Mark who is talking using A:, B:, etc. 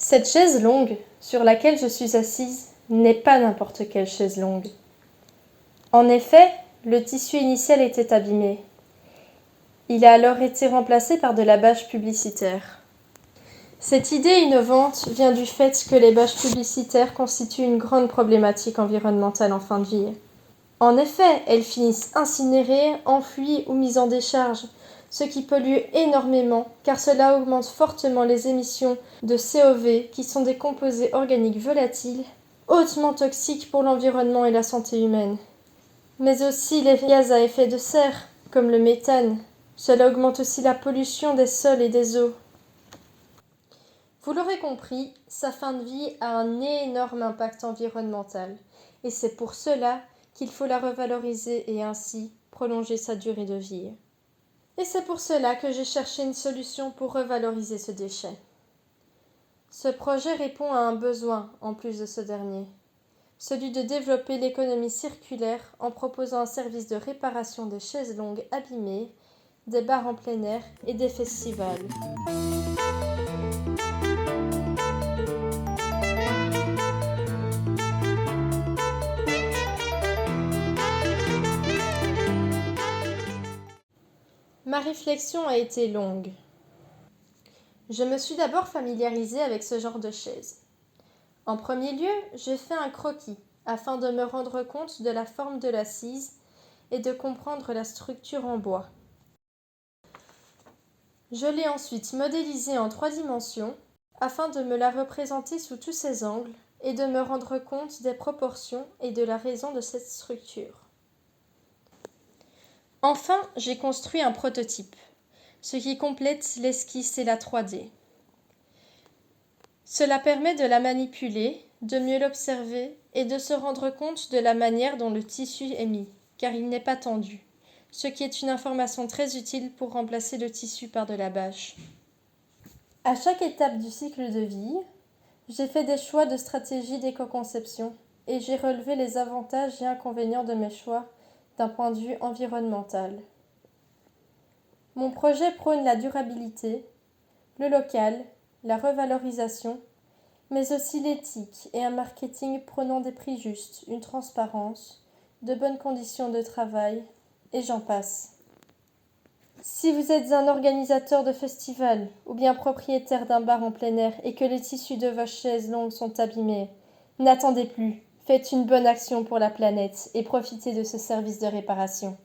A: Cette chaise longue, sur laquelle je suis assise, n'est pas n'importe quelle chaise longue. En effet, le tissu initial était abîmé. Il a alors été remplacé par de la bâche publicitaire. Cette idée innovante vient du fait que les bâches publicitaires constituent une grande problématique environnementale en fin de vie. En effet, elles finissent incinérées, enfouies ou mises en décharge, ce qui pollue énormément car cela augmente fortement les émissions de COV qui sont des composés organiques volatiles, hautement toxiques pour l'environnement et la santé humaine. Mais aussi les gaz à effet de serre, comme le méthane. Cela augmente aussi la pollution des sols et des eaux. Vous l'aurez compris, sa fin de vie a un énorme impact environnemental, et c'est pour cela qu'il faut la revaloriser et ainsi prolonger sa durée de vie. Et c'est pour cela que j'ai cherché une solution pour revaloriser ce déchet. Ce projet répond à un besoin en plus de ce dernier, celui de développer l'économie circulaire en proposant un service de réparation des chaises longues abîmées, des bars en plein air et des festivals. Ma réflexion a été longue. Je me suis d'abord familiarisée avec ce genre de chaise. En premier lieu, j'ai fait un croquis afin de me rendre compte de la forme de l'assise et de comprendre la structure en bois. Je l'ai ensuite modélisée en 3 dimensions afin de me la représenter sous tous ses angles et de me rendre compte des proportions et de la raison de cette structure. Enfin, j'ai construit un prototype, ce qui complète l'esquisse et la 3D. Cela permet de la manipuler, de mieux l'observer et de se rendre compte de la manière dont le tissu est mis, car il n'est pas tendu, ce qui est une information très utile pour remplacer le tissu par de la bâche. À chaque étape du cycle de vie, j'ai fait des choix de stratégie d'éco-conception et j'ai relevé les avantages et inconvénients de mes choix d'un point de vue environnemental. Mon projet prône la durabilité, le local, la revalorisation, mais aussi l'éthique et un marketing prônant des prix justes, une transparence, de bonnes conditions de travail, et j'en passe. Si vous êtes un organisateur de festival ou bien propriétaire d'un bar en plein air et que les tissus de vos chaises longues sont abîmés, n'attendez plus, faites une bonne action pour la planète et profitez de ce service de réparation.